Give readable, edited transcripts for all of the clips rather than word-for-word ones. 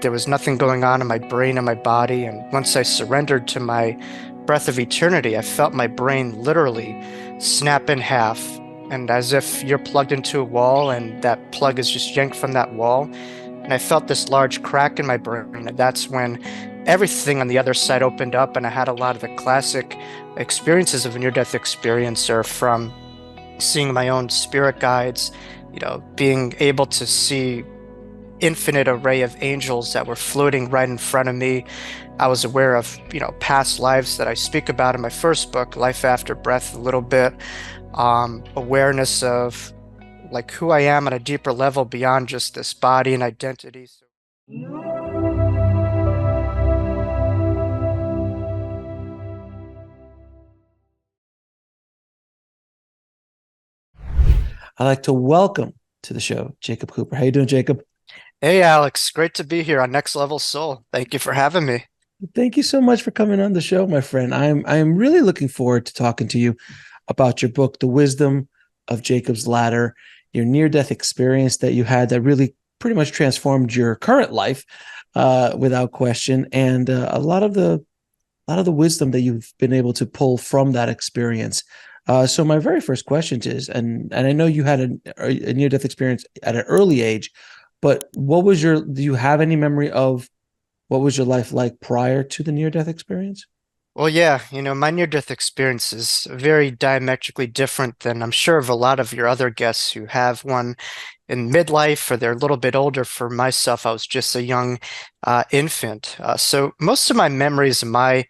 there was nothing going on in my brain and my body. And once I surrendered to my breath of eternity, I felt my brain literally snap in half. And as if you're plugged into a wall and that plug is just yanked from that wall. And I felt this large crack in my brain. And that's when everything on the other side opened up. And I had a lot of the classic experiences of a near-death experiencer, from seeing my own spirit guides, being able to see infinite array of angels that were floating right in front of me. I was aware of, past lives that I speak about in my first book, Life After Breath, a little bit. Awareness of like who I am at a deeper level beyond just this body and identity. I'd like to welcome to the show Jacob Cooper. How you doing, Jacob? Hey, Alex, great to be here on Next Level Soul. Thank you for having me. Thank you so much for coming on the show, my friend. I'm really looking forward to talking to you about your book, The Wisdom of Jacob's Ladder, your near-death experience that you had that really pretty much transformed your current life, without question, and a lot of the wisdom that you've been able to pull from that experience. So my very first question is, and I know you had a near-death experience at an early age, but do you have any memory of what was your life like prior to the near-death experience? Well, yeah, my near-death experience is very diametrically different than I'm sure of a lot of your other guests who have one in midlife or they're a little bit older. For myself, I was just a young infant. So most of my memories of my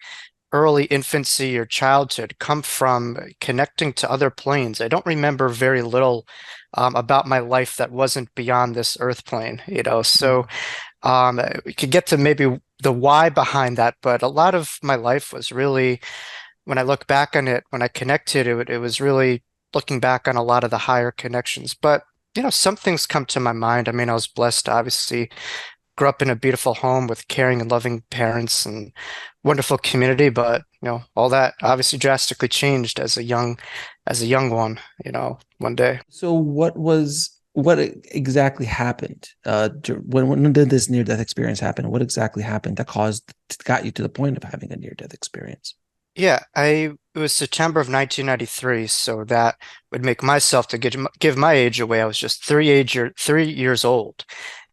early infancy or childhood come from connecting to other planes. I don't remember very little about my life that wasn't beyond this earth plane. So we could get to maybe the why behind that, but a lot of my life was really, when I look back on it, when I connected it was really looking back on a lot of the higher connections. But some things come to my mind. I mean, I was blessed, obviously, grew up in a beautiful home with caring and loving parents and wonderful community, but all that obviously drastically changed as a young one, one day. So what exactly happened? When did this near-death experience happen? What exactly happened that got you to the point of having a near-death experience? Yeah, it was September of 1993, so that would make myself, to give my age away. I was just 3 years old.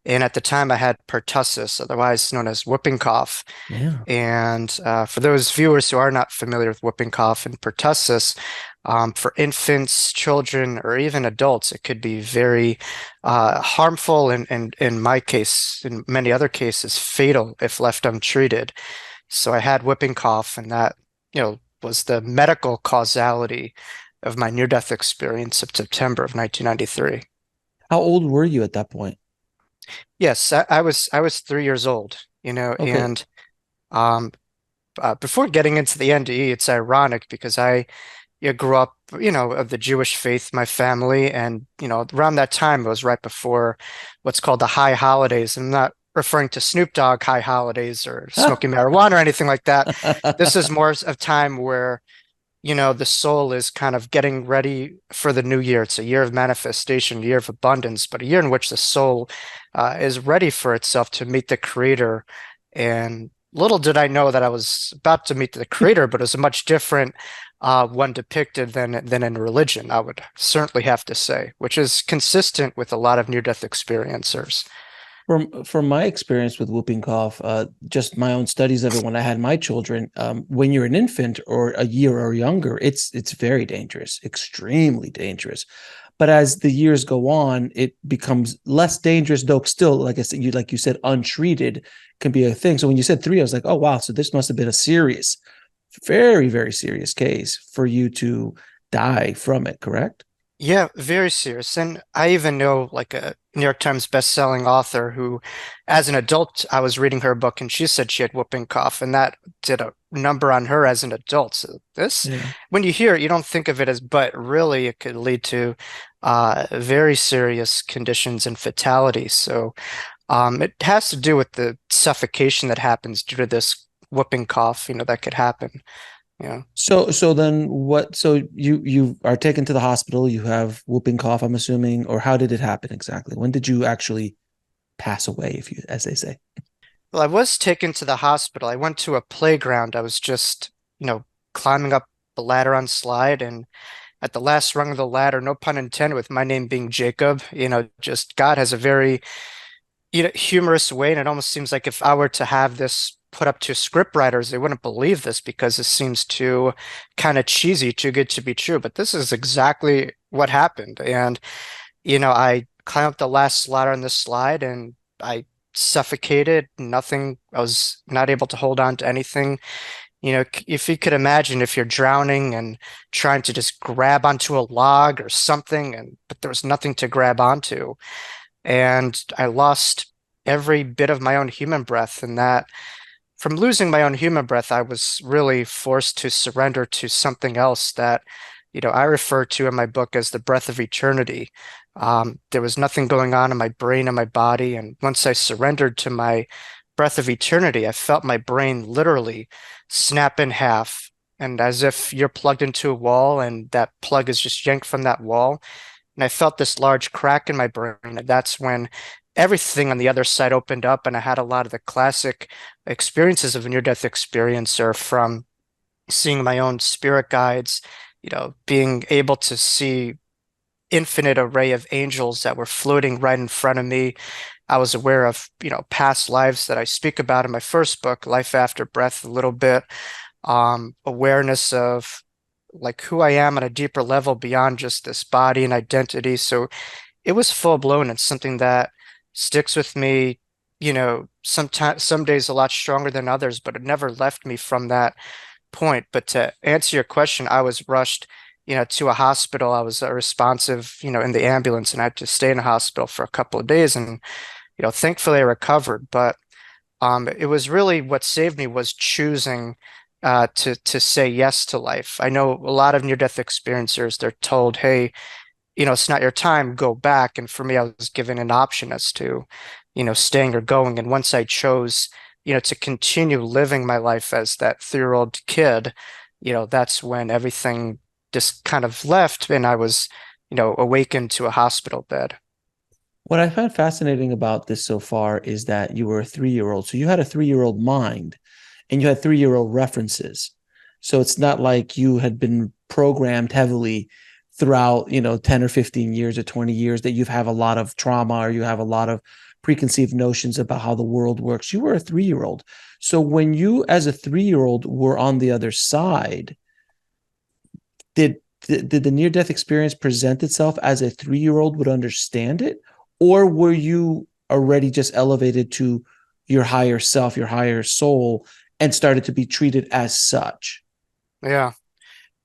And at the time I had pertussis, otherwise known as whooping cough. Yeah. And for those viewers who are not familiar with whooping cough and pertussis, for infants, children, or even adults, it could be very harmful, and in my case, in many other cases, fatal if left untreated. So I had whooping cough, and that, was the medical causality of my near-death experience of September of 1993. How old were you at that point? Yes, I was 3 years old, Okay. and um, before getting into the NDE, it's ironic because I grew up, of the Jewish faith, my family, and around that time it was right before what's called the high holidays. I'm not referring to Snoop Dogg high holidays or smoking marijuana or anything like that. This is more of time where the soul is kind of getting ready for the new year. It's a year of manifestation, a year of abundance, but a year in which the soul is ready for itself to meet the creator. And little did I know that I was about to meet the creator, but it was a much different one depicted than in religion, I would certainly have to say, which is consistent with a lot of near-death experiencers. From my experience with whooping cough, just my own studies of it when I had my children, when you're an infant or a year or younger, it's very dangerous, extremely dangerous. But as the years go on, it becomes less dangerous, though still, like I said, like you said, untreated can be a thing. So when you said three, I was like, oh wow, so this must have been a serious, very, very serious case for you to die from it, correct? Yeah, very serious. And I even know like a New York Times best-selling author who, as an adult, I was reading her book and she said she had whooping cough, and that did a number on her as an adult. So this, Yeah. when you hear it, you don't think of it as, but really it could lead to very serious conditions and fatalities. So it has to do with the suffocation that happens due to this whooping cough, that could happen. Yeah. So then what? So you are taken to the hospital. You have whooping cough, I'm assuming, or how did it happen exactly? When did you actually pass away, if you, as they say? Well, I was taken to the hospital. I went to a playground. I was just, climbing up the ladder on slide, and at the last rung of the ladder, no pun intended, with my name being Jacob, just God has a very, humorous way, and it almost seems like if I were to have this put up to script writers, they wouldn't believe this because it seems too kind of cheesy, too good to be true. But this is exactly what happened. And I climbed up the last ladder on the slide and I suffocated. Nothing, I was not able to hold on to anything. If you could imagine if you're drowning and trying to just grab onto a log or something, but there was nothing to grab onto. And I lost every bit of my own human breath. And that from losing my own human breath, I was really forced to surrender to something else that, I refer to in my book as the breath of eternity. There was nothing going on in my brain and my body. And once I surrendered to my breath of eternity, I felt my brain literally snap in half. And as if you're plugged into a wall and that plug is just yanked from that wall. And I felt this large crack in my brain. And that's when everything on the other side opened up. And I had a lot of the classic experiences of a near-death experiencer, from seeing my own spirit guides, being able to see infinite array of angels that were floating right in front of me. I was aware of, past lives that I speak about in my first book, Life After Breath, a little bit. Awareness of like who I am on a deeper level beyond just this body and identity. So it was full blown. It's something that sticks with me, sometimes some days a lot stronger than others, but it never left me from that point. But to answer your question, I was rushed, to a hospital. I was responsive, in the ambulance, and I had to stay in the hospital for a couple of days. And, thankfully I recovered. But it was really what saved me was choosing to say yes to life. I know a lot of near-death experiencers, they're told, hey, it's not your time, go back. And for me, I was given an option as to, staying or going. And once I chose, to continue living my life as that 3-year-old kid, that's when everything just kind of left and I was, awakened to a hospital bed. What I find fascinating about this so far is that you were a 3-year-old. So you had a 3-year-old mind and you had 3-year-old references. So it's not like you had been programmed heavily throughout, 10 or 15 years or 20 years that you have a lot of trauma or you have a lot of preconceived notions about how the world works. You were a 3-year-old. So when you, as a 3-year-old, were on the other side, did did the near death experience present itself as a 3-year-old would understand it, or were you already just elevated to your higher self, your higher soul, and started to be treated as such? Yeah.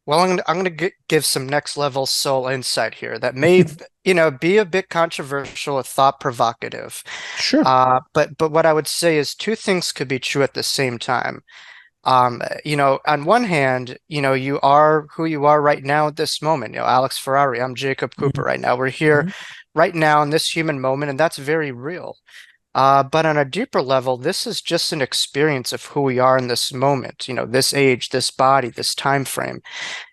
Well, I'm gonna give some next level soul insight here that may, be a bit controversial or thought provocative. Sure. But what I would say is two things could be true at the same time. On one hand, you are who you are right now at this moment. Alex Ferrari, I'm Jacob Cooper Mhm. right now. We're here Mhm. right now in this human moment, and that's very real. But on a deeper level, this is just an experience of who we are in this moment, this age, this body, this time frame.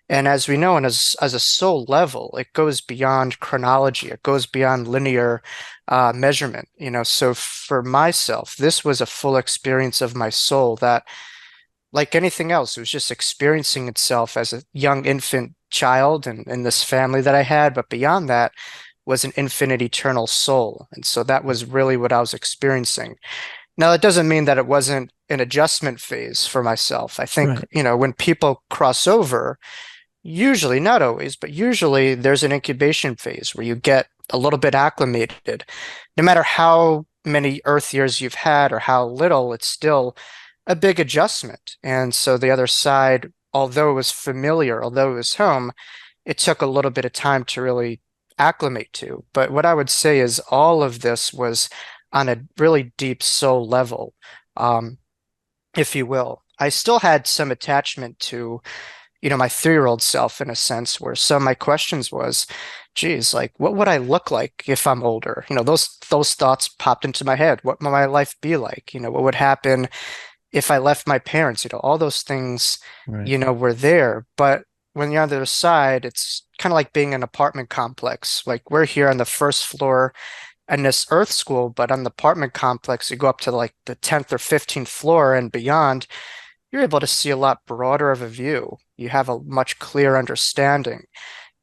And as we know, and as a soul level, it goes beyond chronology. It goes beyond linear measurement. So for myself, this was a full experience of my soul that, like anything else, it was just experiencing itself as a young infant child and in this family that I had. But beyond that was an infinite eternal soul. And so that was really what I was experiencing. Now, that doesn't mean that it wasn't an adjustment phase for myself. I think, Right. when people cross over, usually, not always, but usually there's an incubation phase where you get a little bit acclimated. No matter how many Earth years you've had or how little, it's still a big adjustment. And so the other side, although it was familiar, although it was home, it took a little bit of time to really acclimate to. But what I would say is all of this was on a really deep soul level, um, if you will. I still had some attachment to, my 3-year-old self in a sense, where some of my questions was, geez, like what would I look like if I'm older? Those thoughts popped into my head. What would my life be like? What would happen if I left my parents? All those things, Right. were there. But when you're on the other side, it's kind of like being in an apartment complex. Like we're here on the first floor in this Earth school, but on the apartment complex, you go up to like the 10th or 15th floor and beyond, you're able to see a lot broader of a view. You have a much clearer understanding.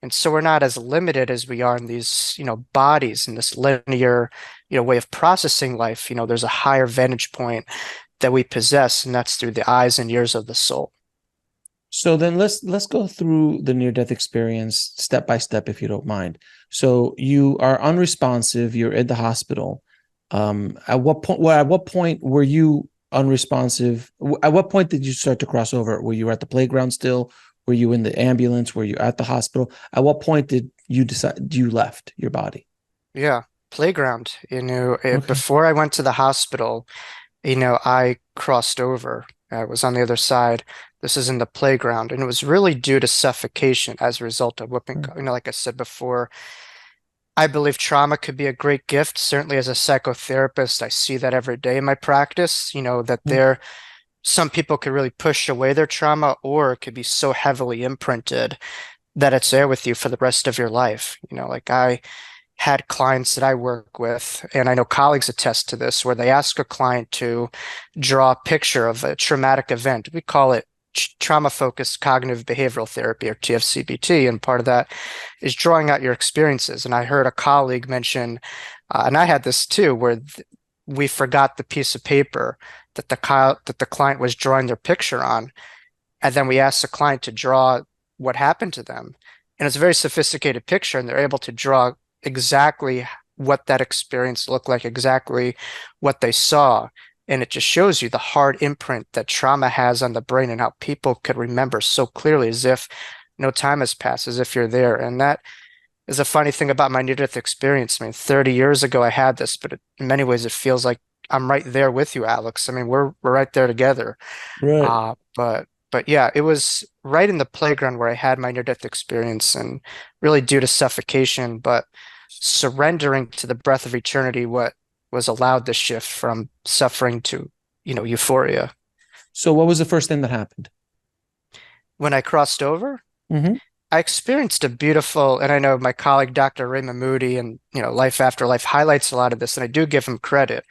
And so we're not as limited as we are in these, bodies in this linear, way of processing life. There's a higher vantage point that we possess, and that's through the eyes and ears of the soul. So then let's go through the near death experience step by step, if you don't mind. So you are unresponsive. You're at the hospital. At what point were you unresponsive? At what point did you start to cross over? Were you at the playground still? Were you in the ambulance? Were you at the hospital? At what point did you decide you left your body? Yeah, playground. Okay. Before I went to the hospital, I crossed over. I was on the other side. This is in the playground, and it was really due to suffocation as a result of whooping. Right. Like I said before, I believe trauma could be a great gift. Certainly, as a psychotherapist, I see that every day in my practice. That Yeah. some people could really push away their trauma, or it could be so heavily imprinted that it's there with you for the rest of your life. Like I had clients that I work with, and I know colleagues attest to this, where they ask a client to draw a picture of a traumatic event. We call it trauma-focused cognitive behavioral therapy, or TFCBT, and part of that is drawing out your experiences. And I heard a colleague mention, and I had this too, where we forgot the piece of paper that the client was drawing their picture on, and then we asked the client to draw what happened to them. And it's a very sophisticated picture, and they're able to draw exactly what that experience looked like, exactly what they saw. And it just shows you the hard imprint that trauma has on the brain and how people could remember so clearly as if no time has passed, as if you're there. And that is a funny thing about my near-death experience. I mean, 30 years ago I had this, but in many ways it feels like I'm right there with you, Alex. I mean, we're right there together. Right. But yeah, it was right in the playground where I had my near-death experience, and really due to suffocation, but surrendering to the breath of eternity, what was allowed the shift from suffering to, euphoria. So what was the first thing that happened? When I crossed over, Mm-hmm. I experienced a beautiful, and I know my colleague Dr. Raymond Moody and Life After Life highlights a lot of this, and I do give him credit,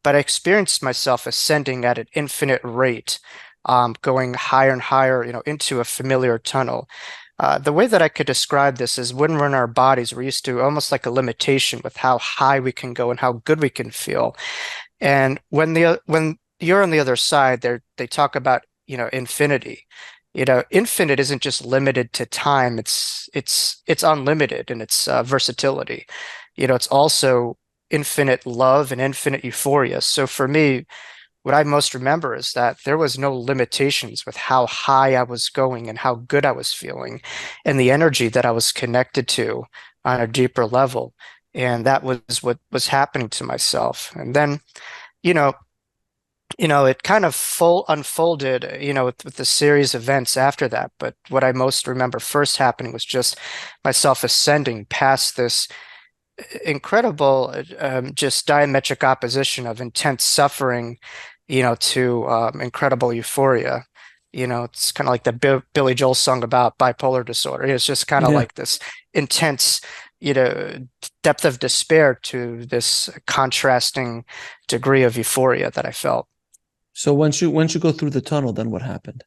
but I experienced myself ascending at an infinite rate, going higher and higher, into a familiar tunnel. The way that I could describe this is when we're in our bodies, we're used to almost like a limitation with how high we can go and how good we can feel. And when you're on the other side, they talk about, infinity. Infinite isn't just limited to time. It's unlimited in its versatility. It's also infinite love and infinite euphoria. So for me, what I most remember is that there was no limitations with how high I was going and how good I was feeling and the energy that I was connected to on a deeper level. And that was what was happening to myself. And then, you know, it kind of full unfolded, with the series of events after that. But what I most remember first happening was just myself ascending past this incredible, just diametric opposition of intense suffering, to incredible euphoria. It's kind of like the Billy Joel song about bipolar disorder. It's just kind of Yeah. like this intense, you know, depth of despair to this contrasting degree of euphoria that I felt. So once you go through the tunnel, then what happened?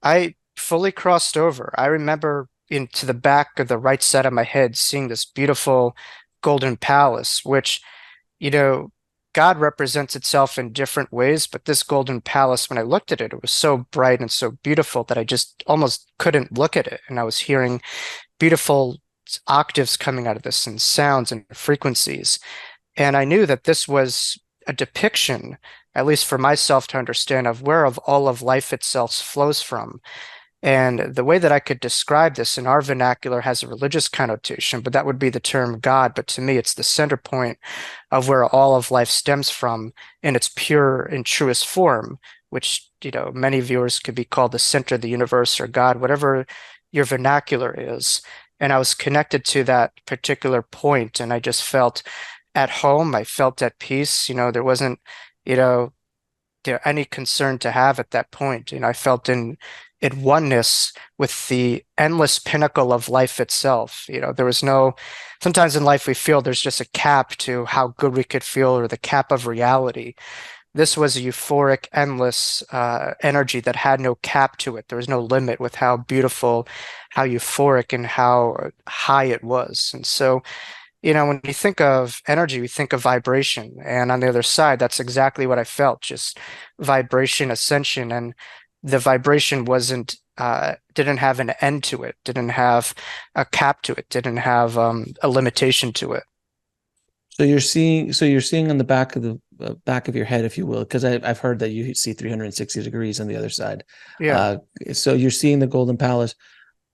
I fully crossed over. I remember into the back of the right side of my head seeing this beautiful golden palace, which, you know, God represents itself in different ways, but this golden palace, when I looked at it, it was so bright and so beautiful that I just almost couldn't look at it. And I was hearing beautiful octaves coming out of this and sounds and frequencies. And I knew that this was a depiction, at least for myself to understand, of where of all of life itself flows from. And the way that I could describe this in our vernacular has a religious connotation, but that would be the term God. But to me, it's the center point of where all of life stems from in its pure and truest form, which, many viewers could be called the center of the universe or God, whatever your vernacular is. And I was connected to that particular point, and I just felt at home. I felt at peace. There wasn't, you know, any concern to have at that point. I felt in oneness with the endless pinnacle of life itself. There was no, sometimes in life we feel there's just a cap to how good we could feel or the cap of reality. This was a euphoric, endless energy that had no cap to it. There was no limit with how beautiful, how euphoric, and how high it was. And so, when you think of energy, we think of vibration. And on the other side, that's exactly what I felt, just vibration, ascension. And the vibration didn't have an end to it, didn't have a cap to it, didn't have a limitation to it. So you're seeing on the back of your head, if you will, because I've heard that you see 360 degrees on the other side. Yeah. Uh, so you're seeing the Golden Palace.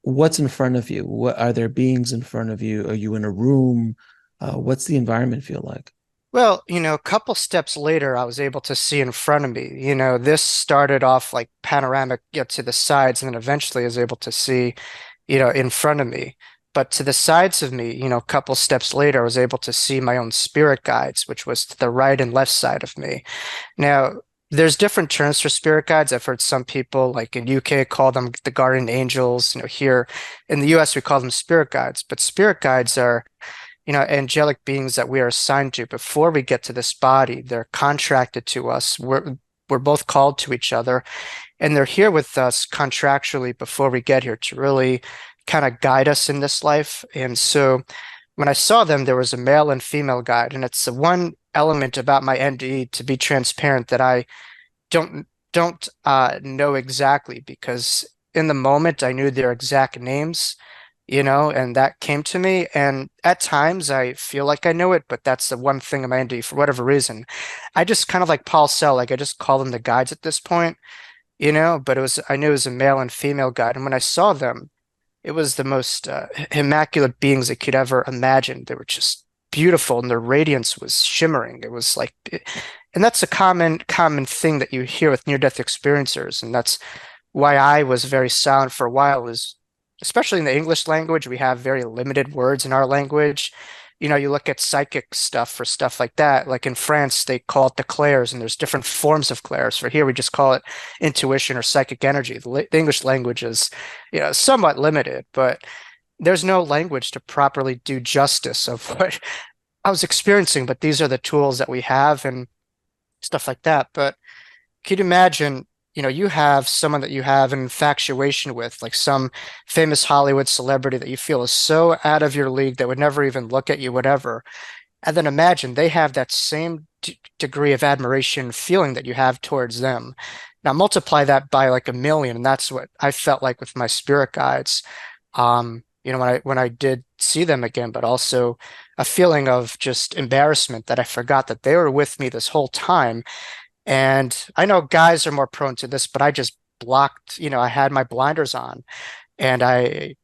What's in front of you? What are there beings in front of you? Are you in a room? What's the environment feel like? Well, a couple steps later, I was able to see in front of me. This started off like panoramic, to the sides, and then eventually I was able to see, in front of me. But to the sides of me, a couple steps later, I was able to see my own spirit guides, which was to the right and left side of me. Now, there's different terms for spirit guides. I've heard some people, like in UK, call them the guardian angels. Here in the US, we call them spirit guides. But spirit guides are angelic beings that we are assigned to before we get to this body. They're contracted to us. We're both called to each other, and they're here with us contractually before we get here to really kind of guide us in this life. And so when I saw them, there was a male and female guide, and it's the one element about my NDE, to be transparent, that I don't know exactly, because in the moment I knew their exact names, and that came to me. And at times I feel like I know it, but that's the one thing in my NDE, for whatever reason. I just kind of like Paul Sell, like I just call them the guides at this point, but I knew it was a male and female guide. And when I saw them, it was the most immaculate beings I could ever imagine. They were just beautiful, and their radiance was shimmering. It was like, and that's a common thing that you hear with near-death experiencers, and that's why I was very silent for a while. Is especially in the English language, we have very limited words in our language. You look at psychic stuff for stuff like that. Like in France, they call it the clairs, and there's different forms of clairs. For here, we just call it intuition or psychic energy. The English language is, somewhat limited, but there's no language to properly do justice of what I was experiencing. But these are the tools that we have and stuff like that. But could you imagine, you have someone that you have an infatuation with, like some famous Hollywood celebrity that you feel is so out of your league that would never even look at you, whatever. And then imagine they have that same degree of admiration feeling that you have towards them. Now multiply that by like a million, and that's what I felt like with my spirit guides. When I did see them again, but also a feeling of just embarrassment that I forgot that they were with me this whole time. And I know guys are more prone to this, but I just blocked, I had my blinders on, and I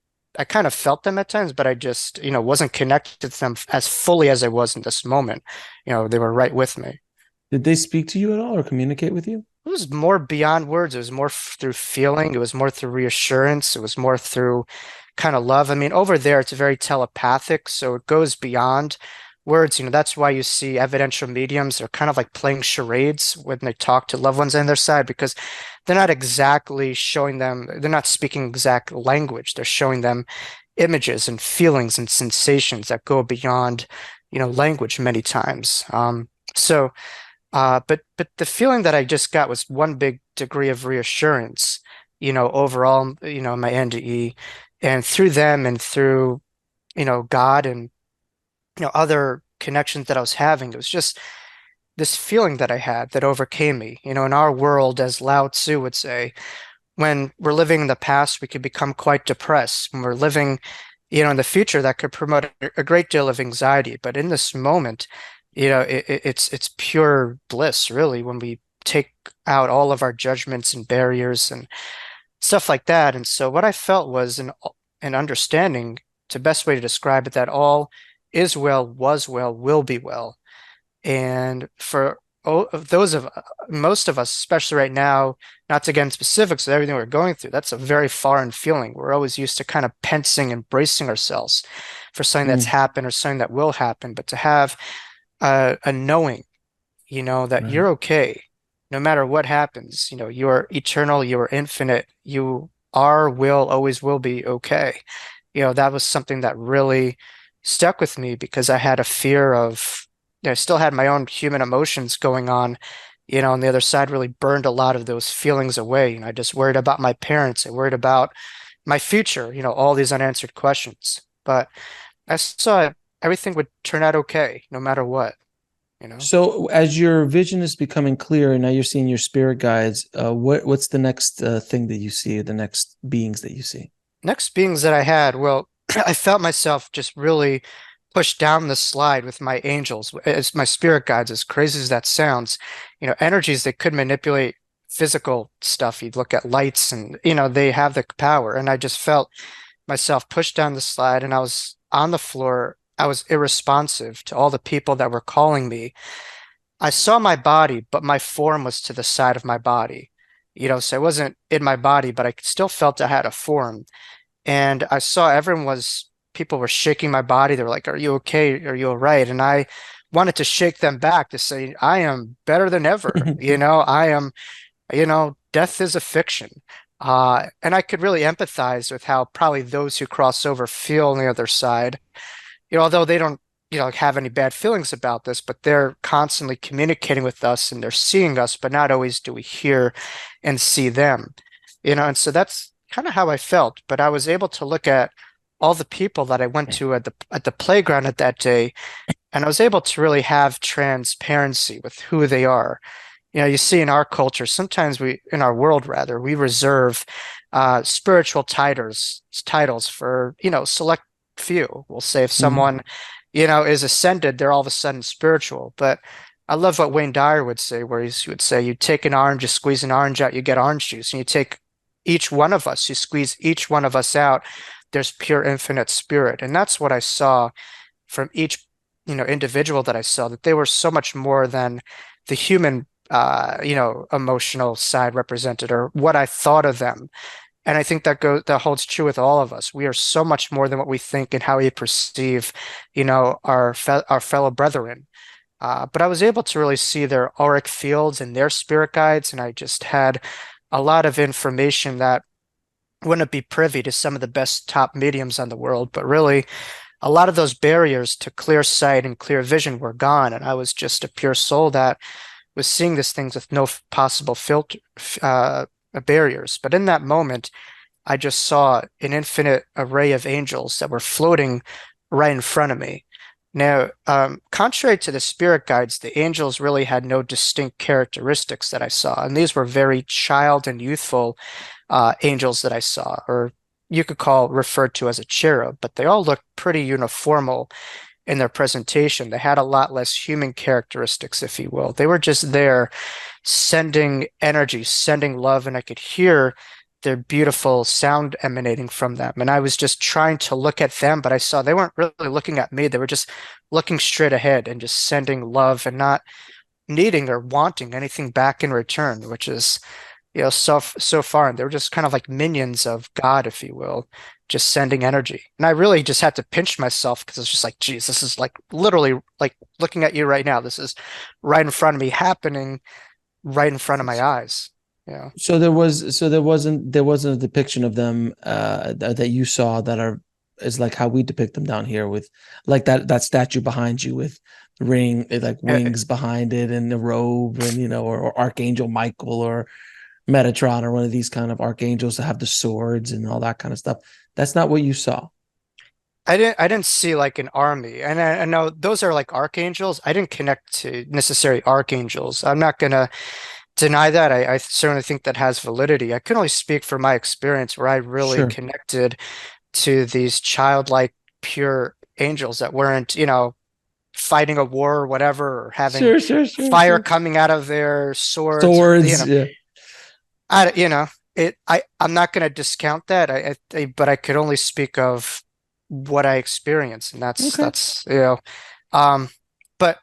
kind of felt them at times, but I just, wasn't connected to them as fully as I was in this moment. They were right with me. Did they speak to you at all or communicate with you? It was more beyond words. It was more through feeling. It was more through reassurance. It was more through kind of love. I mean, over there, it's very telepathic, so it goes beyond words. That's why you see evidential mediums. They're kind of like playing charades when they talk to loved ones on their side, because they're not exactly showing them, they're not speaking exact language. They're showing them images and feelings and sensations that go beyond, language many times. But the feeling that I just got was one big degree of reassurance, overall, my NDE, and through them and through, God and, other connections that I was having. It was just this feeling that I had that overcame me. In our world, as Lao Tzu would say, when we're living in the past, we could become quite depressed. When we're living, in the future, that could promote a great deal of anxiety. But in this moment, it's pure bliss, really, when we take out all of our judgments and barriers and stuff like that. And so what I felt was an understanding, the best way to describe it, that all is well, was well, will be well. And for those of most of us, especially right now, not to get into specifics of everything we're going through, that's a very foreign feeling. We're always used to kind of pensing and bracing ourselves for something that's Mm, happened or something that will happen. But to have a knowing, that right. you're okay. no matter what happens, you are eternal, you are infinite, you are, will, always will be okay. That was something that really stuck with me because I had a fear of, I still had my own human emotions going on, and the other side really burned a lot of those feelings away. I just worried about my parents. I worried about my future, all these unanswered questions. But I saw everything would turn out okay, no matter what. So as your vision is becoming clear and now you're seeing your spirit guides, what's the next thing that you see, the next beings that you see? Next beings that I had, well, I felt myself just really pushed down the slide with my angels, as my spirit guides, as crazy as that sounds. Energies that could manipulate physical stuff. You'd look at lights and, they have the power. And I just felt myself pushed down the slide and I was on the floor. I was irresponsive to all the people that were calling me. I saw my body, but my form was to the side of my body. So I wasn't in my body, but I still felt I had a form. And I saw people were shaking my body. They were like, "Are you okay? Are you all right?" And I wanted to shake them back to say, "I am better than ever. I am, death is a fiction." And I could really empathize with how probably those who cross over feel on the other side. Although they don't, have any bad feelings about this, but they're constantly communicating with us and they're seeing us, but not always do we hear and see them. And so that's kind of how I felt. But I was able to look at all the people that I went to at the playground at that day, and I was able to really have transparency with who they are. You see in our culture, sometimes in our world rather, we reserve spiritual titles for, select few. We'll say if Mhm. someone, is ascended, they're all of a sudden spiritual. But I love what Wayne Dyer would say, where he would say, you take an orange, you squeeze an orange out, you get orange juice. And you take each one of us, you squeeze each one of us out, there's pure infinite spirit. And that's what I saw from each, individual that I saw, that they were so much more than the human, emotional side represented or what I thought of them. And I think that holds true with all of us. We are so much more than what we think and how we perceive, our fellow brethren. But I was able to really see their auric fields and their spirit guides, and I just had a lot of information that wouldn't be privy to some of the best top mediums on the world. But really, a lot of those barriers to clear sight and clear vision were gone, and I was just a pure soul that was seeing these things with no possible filter barriers. But in that moment, I just saw an infinite array of angels that were floating right in front of me. Now, contrary to the spirit guides, the angels really had no distinct characteristics that I saw, and these were very child and youthful angels that I saw, or you could referred to as a cherub, but they all looked pretty uniformal in their presentation. They had a lot less human characteristics, if you will. They were just there sending energy, sending love, and I could hear their beautiful sound emanating from them. And I was just trying to look at them, but I saw they weren't really looking at me. They were just looking straight ahead and just sending love and not needing or wanting anything back in return, which is, so far. And they were just kind of like minions of God, if you will, just sending energy. And I really just had to pinch myself because it's just like, geez, this is like literally like looking at you right now. This is right in front of me, happening right in front of my eyes. Yeah. So there wasn't a depiction of them that you saw that are is like how we depict them down here with like that statue behind you with like Uh, wings behind it and the robe and or Archangel Michael or Metatron or one of these kind of archangels that have the swords and all that kind of stuff. That's not what you saw. I didn't see like an army. And I know those are like archangels. I didn't connect to necessary archangels. I'm not gonna deny that. I certainly think that has validity. I can only speak for my experience where I really Sure. connected to these childlike, pure angels that weren't, fighting a war or whatever, or having Sure, sure, sure, fire sure. coming out of their swords, or Swords, yeah. I'm not going to discount that. But I could only speak of what I experienced, and that's Okay. that's um, but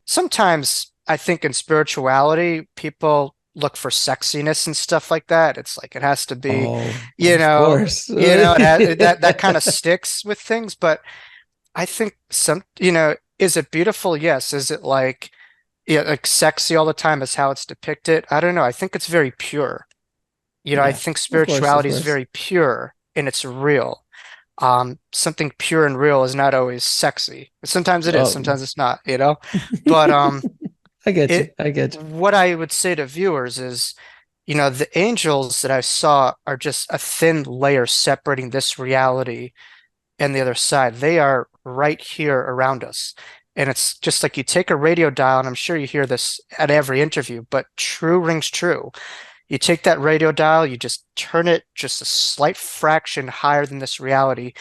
sometimes I think in spirituality, people look for sexiness and stuff like that. It's like it has to be, Oh, you of know, course. it has that kind of sticks with things. But I think is it beautiful? Yes. Is it like yeah, like sexy all the time is how it's depicted. I don't know. I think it's very pure. I Yeah, think of course, of spirituality is course. very pure and it's real. Something pure and real is not always sexy. Sometimes it is, Oh, sometimes it's not. But I get you. it I get you. what I would say to viewers is, the angels that I saw are just a thin layer separating this reality and the other side. They are right here around us. And it's just like you take a radio dial, and I'm sure you hear this at every interview, but true rings true. You take that radio dial, you just turn it just a slight fraction higher than this reality.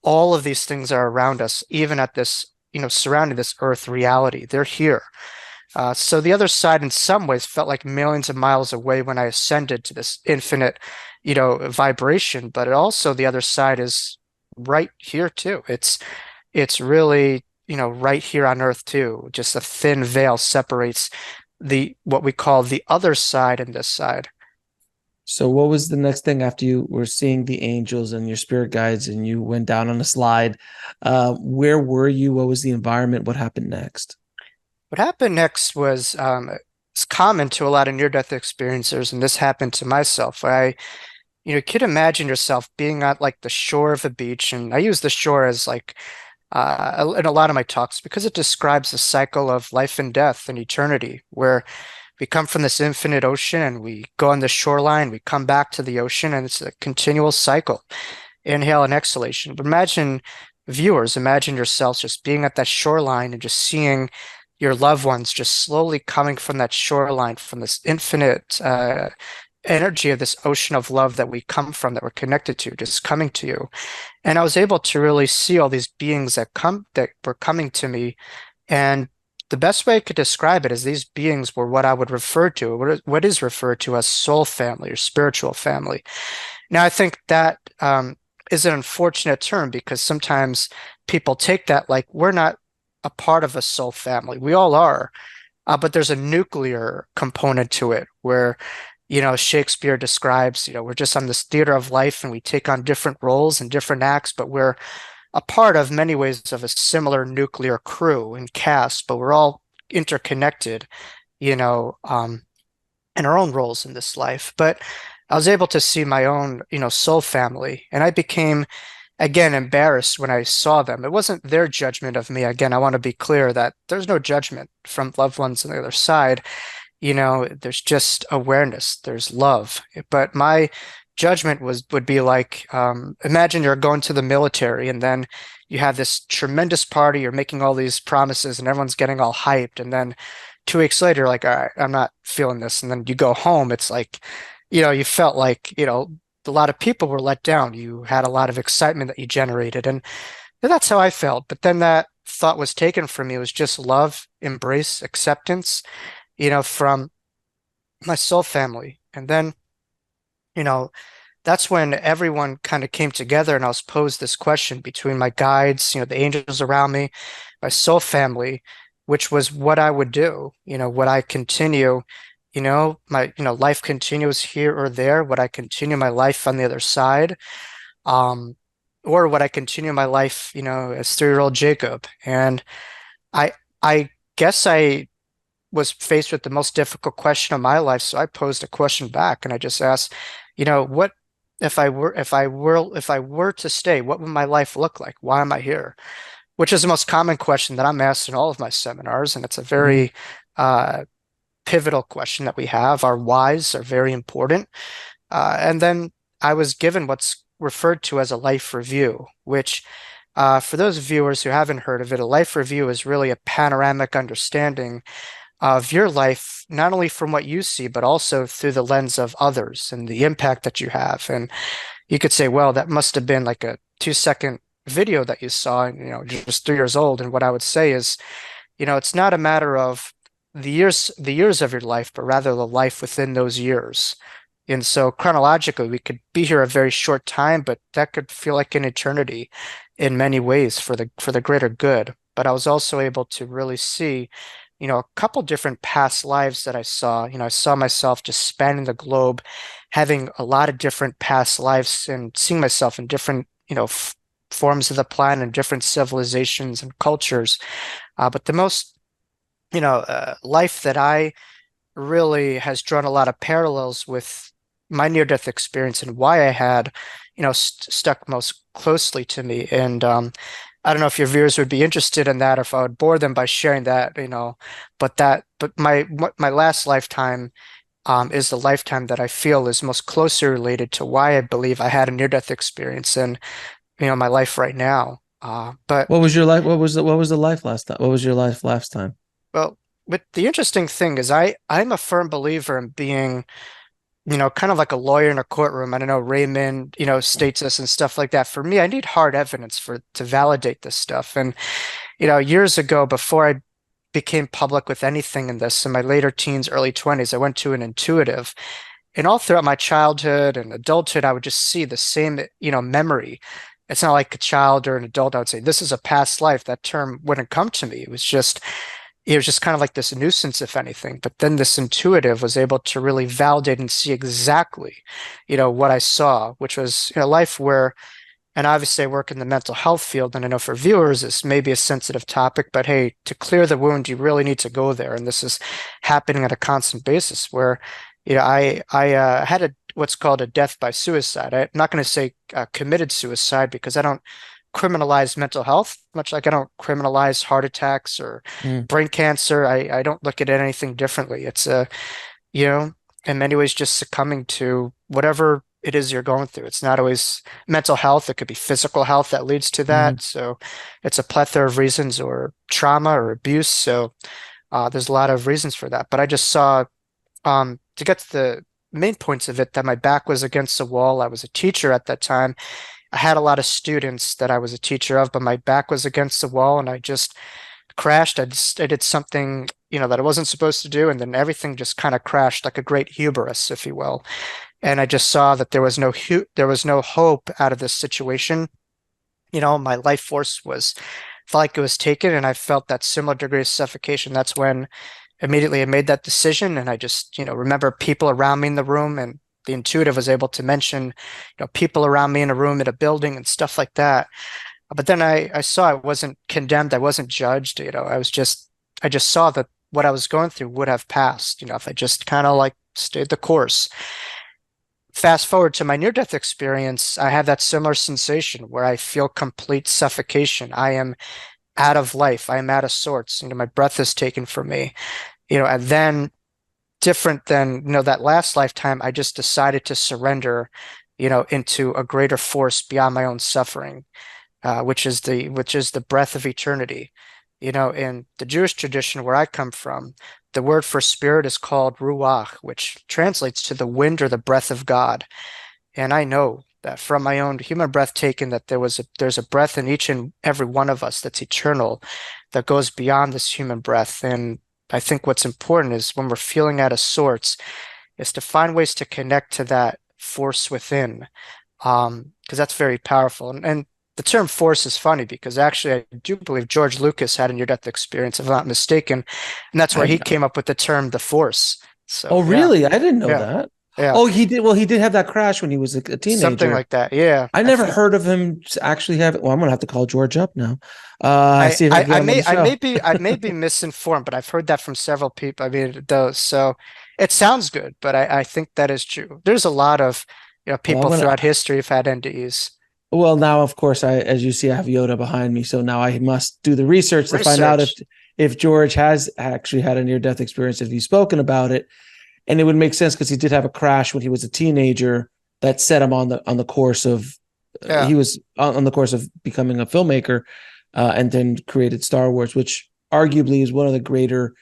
All of these things are around us, even at this, surrounding this earth reality. They're here. So the other side, in some ways, felt like millions of miles away when I ascended to this infinite, vibration. But it also, the other side is right here too. It's really, right here on Earth too. Just a thin veil separates the what we call the other side and this side. So, what was the next thing after you were seeing the angels and your spirit guides and you went down on a slide? Where were you? What was the environment? What happened next? What happened next was it's common to a lot of near-death experiencers, and this happened to myself. You could imagine yourself being at like the shore of a beach, and I use the shore as like in a lot of my talks because it describes the cycle of life and death and eternity, where we come from this infinite ocean and we go on the shoreline, we come back to the ocean, and it's a continual cycle, inhale and exhalation. But imagine yourselves just being at that shoreline and just seeing your loved ones just slowly coming from that shoreline, from this infinite energy of this ocean of love that we come from, that we're connected to, just coming to you. And I was able to really see all these beings that were coming to me. And the best way I could describe it is these beings were what I would refer to, what is referred to as soul family or spiritual family. Now, I think that is an unfortunate term because sometimes people take that like we're not a part of a soul family. We all are, but there's a nuclear component to it where, Shakespeare describes, we're just on this theater of life and we take on different roles and different acts, but we're a part of many ways of a similar nuclear crew and cast, but we're all interconnected, you know, um, in our own roles in this life. But I was able to see my own, soul family, and I became again embarrassed when I saw them. It wasn't their judgment of me. Again, I want to be clear that there's no judgment from loved ones on the other side. There's just awareness, there's love. But my judgment would be like, imagine you're going to the military and then you have this tremendous party, you're making all these promises and everyone's getting all hyped. And then 2 weeks later, you're like, all right, I'm not feeling this. And then you go home, it's like, you felt like, a lot of people were let down. You had a lot of excitement that you generated. And that's how I felt. But then that thought was taken from me. It was just love, embrace, acceptance, from my soul family. And then, you know, that's when everyone kind of came together and I was posed this question between my guides, the angels around me, my soul family, which was what I would do. Would I continue, my, life continues here or there? Would I continue my life on the other side? Um, or would I continue my life, as 3-year-old Jacob? And I, I guess I was faced with the most difficult question of my life. So I posed a question back and I just asked, what if I were to stay, what would my life look like? Why am I here? Which is the most common question that I'm asked in all of my seminars. And it's a Mm. very uh, pivotal question that we have. Our whys are very important. And then I was given what's referred to as a life review, which for those viewers who haven't heard of it, a life review is really a panoramic understanding of your life, not only from what you see, but also through the lens of others and the impact that you have. And you could say, well, that must have been like a 2-second video that you saw, and, just 3 years old. And what I would say is, it's not a matter of the years of your life, but rather the life within those years. And so chronologically, we could be here a very short time, but that could feel like an eternity in many ways for the greater good. But I was also able to really see, a couple different past lives that I saw. I saw myself just spanning the globe, having a lot of different past lives and seeing myself in different, forms of the planet and different civilizations and cultures. But the most life that I really has drawn a lot of parallels with my near-death experience and why I had, stuck most closely to me. And I don't know if your viewers would be interested in that, or if I would bore them by sharing that, but my last lifetime is the lifetime that I feel is most closely related to why I believe I had a near-death experience and, my life right now. But What was your life? What was the life last time? What was your life last time? well, but the interesting thing is I'm a firm believer in being, kind of like a lawyer in a courtroom. I don't know, Raymond, states this and stuff like that. For me, I need hard evidence to validate this stuff. And, years ago, before I became public with anything in this, in my later teens, early 20s, I went to an intuitive. And all throughout my childhood and adulthood, I would just see the same, memory. It's not like a child or an adult. I would say, this is a past life. That term wouldn't come to me. It was just kind of like this nuisance, if anything. But then this intuitive was able to really validate and see exactly, what I saw, which was, life where, and obviously I work in the mental health field, and I know for viewers this may be a sensitive topic, but hey, to clear the wound, you really need to go there. And this is happening at a constant basis where, I had what's called a death by suicide. I'm not going to say committed suicide because I don't criminalize mental health, much like I don't criminalize heart attacks or Mm, brain cancer. I don't look at anything differently. It's you know, in many ways just succumbing to whatever it is you're going through. It's not always mental health. It could be physical health that leads to mhm. that. So it's a plethora of reasons, or trauma or abuse. So there's a lot of reasons for that. But I just saw, to get to the main points of it, that my back was against the wall. I was a teacher at that time. I had a lot of students that I was a teacher of, but my back was against the wall and I just crashed. I did something, that I wasn't supposed to do, and then everything just kind of crashed like a great hubris, if you will. And I just saw that there was no hope out of this situation. My life force felt like it was taken, and I felt that similar degree of suffocation. That's when immediately I made that decision, and I just, remember people around me in the room, and the intuitive was able to mention, people around me in a room at a building and stuff like that. But then I saw I wasn't condemned, I wasn't judged, I just saw that what I was going through would have passed, if I just kind of like stayed the course. Fast forward to my near-death experience, I have that similar sensation where I feel complete suffocation. I am out of life. I am out of sorts. My breath is taken from me. And then different than, that last lifetime, I just decided to surrender, into a greater force beyond my own suffering, which is the breath of eternity. In the Jewish tradition where I come from, the word for spirit is called ruach, which translates to the wind or the breath of God. And I know that from my own human breath taken, that there's a breath in each and every one of us that's eternal, that goes beyond this human breath. And I think what's important is when we're feeling out of sorts, is to find ways to connect to that force within, because that's very powerful. And the term force is funny because actually I do believe George Lucas had a near-death experience, if I'm not mistaken, and that's where I he came up with the term the force. So Oh, yeah, really? I didn't know yeah, that. yeah, Oh, he did. Well, he did have that crash when he was a something teenager. like that. Yeah, I I never think heard of him actually have. Well, I'm gonna have to call George up now. See if I can get him on the show. I may be misinformed, but I've heard that from several people. I mean, those, so it sounds good, but I think that is true. There's a lot of, Well, I'm people gonna. throughout history have had NDEs. Well, now of course, as you see, I have Yoda behind me, so now I must do the research to find out Research. if George has actually had a near death experience, if he's spoken about it, and it would make sense because he did have a crash when he was a teenager that set him on the course of Yeah, he was on the course of becoming a filmmaker, and then created Star Wars, which arguably is one of the greater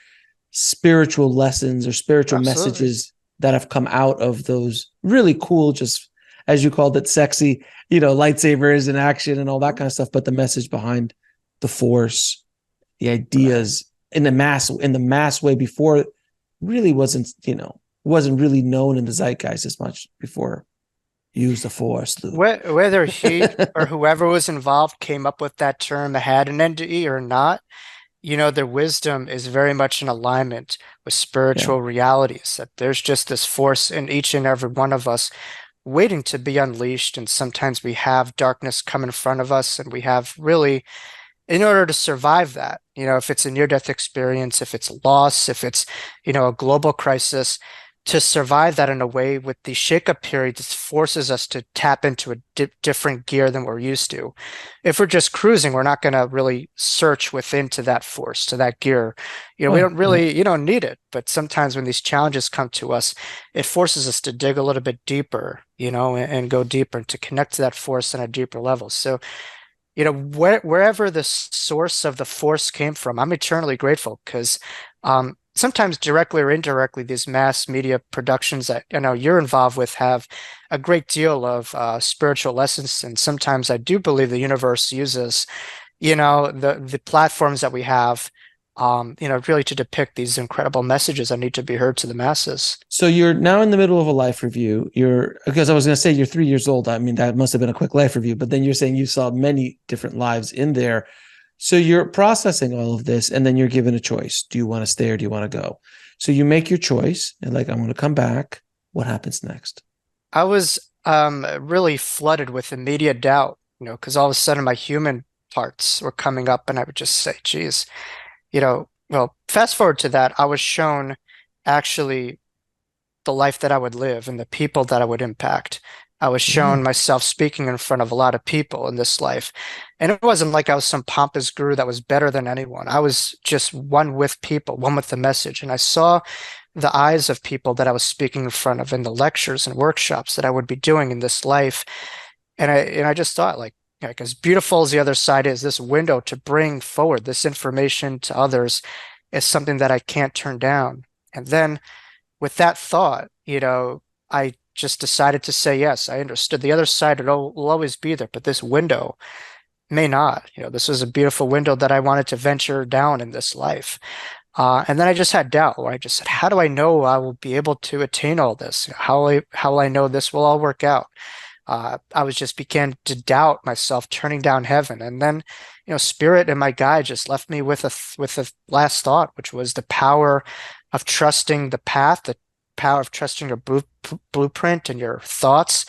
spiritual lessons or spiritual absolutely. messages that have come out of those really cool, just as you called it, sexy, lightsabers and action and all that kind of stuff. But the message behind the force, the Right. ideas in the mass way before really wasn't really known in the zeitgeist as much before. Use the force, Luke. Whether he or whoever was involved came up with that term, had an NDE or not, their wisdom is very much in alignment with Yeah. spiritual realities, that there's just this force in each and every one of us waiting to be unleashed. And sometimes we have darkness come in front of us, and we have really, in order to survive that, if it's a near-death experience, if it's loss, if it's, a global crisis, to survive that in a way with the shake-up period, it forces us to tap into a different gear than we're used to. If we're just cruising, we're not going to really search within to that force, to that gear. We Oh, don't yeah. really, need it. But sometimes when these challenges come to us, it forces us to dig a little bit deeper, and go deeper and to connect to that force on a deeper level. So wherever the source of the force came from, I'm eternally grateful because sometimes directly or indirectly, these mass media productions that I know you're involved with have a great deal of spiritual lessons. And sometimes I do believe the universe uses, the platforms that we have, really to depict these incredible messages that need to be heard to the masses. So you're now in the middle of a life review. You're because I was going to say you're 3 years old. I mean, that must have been a quick life review, but then you're saying you saw many different lives in there. So you're processing all of this, and then you're given a choice. Do you want to stay or do you want to go? So you make your choice, and like, I'm going to come back. What happens next? I was really flooded with immediate doubt, because all of a sudden my human parts were coming up, and I would just say, geez, well, fast forward to that, I was shown actually the life that I would live and the people that I would impact. I was shown Mm, myself speaking in front of a lot of people in this life. And it wasn't like I was some pompous guru that was better than anyone. I was just one with people, one with the message. And I saw the eyes of people that I was speaking in front of in the lectures and workshops that I would be doing in this life. And I just thought like as beautiful as the other side is, this window to bring forward this information to others is something that I can't turn down. And then with that thought, I just decided to say yes. I understood the other side will always be there, but this window may not. This was a beautiful window that I wanted to venture down in this life. And then I just had doubt where I just said, how do I know I will be able to attain all this? How will I know this will all work out? I was just began to doubt myself, turning down heaven. And then, Spirit and my guide just left me with a last thought, which was the power of trusting the path, the power of trusting your blueprint and your thoughts.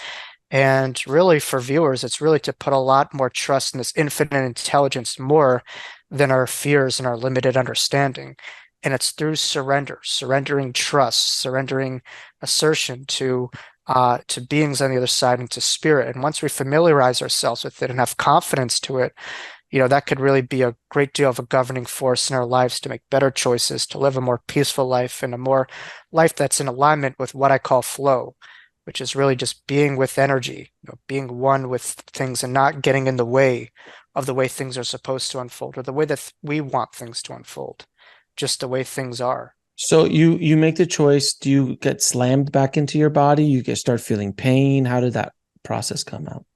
And really, for viewers, it's really to put a lot more trust in this infinite intelligence more than our fears and our limited understanding. And it's through surrender, surrendering trust, surrendering assertion to beings on the other side and to spirit. And once we familiarize ourselves with it and have confidence to it, that could really be a great deal of a governing force in our lives to make better choices, to live a more peaceful life and a more life that's in alignment with what I call flow, which is really just being with energy, being one with things and not getting in the way of the way things are supposed to unfold or the way that we want things to unfold, just the way things are. So you make the choice. Do you get slammed back into your body? You get start feeling pain. How did that process come out?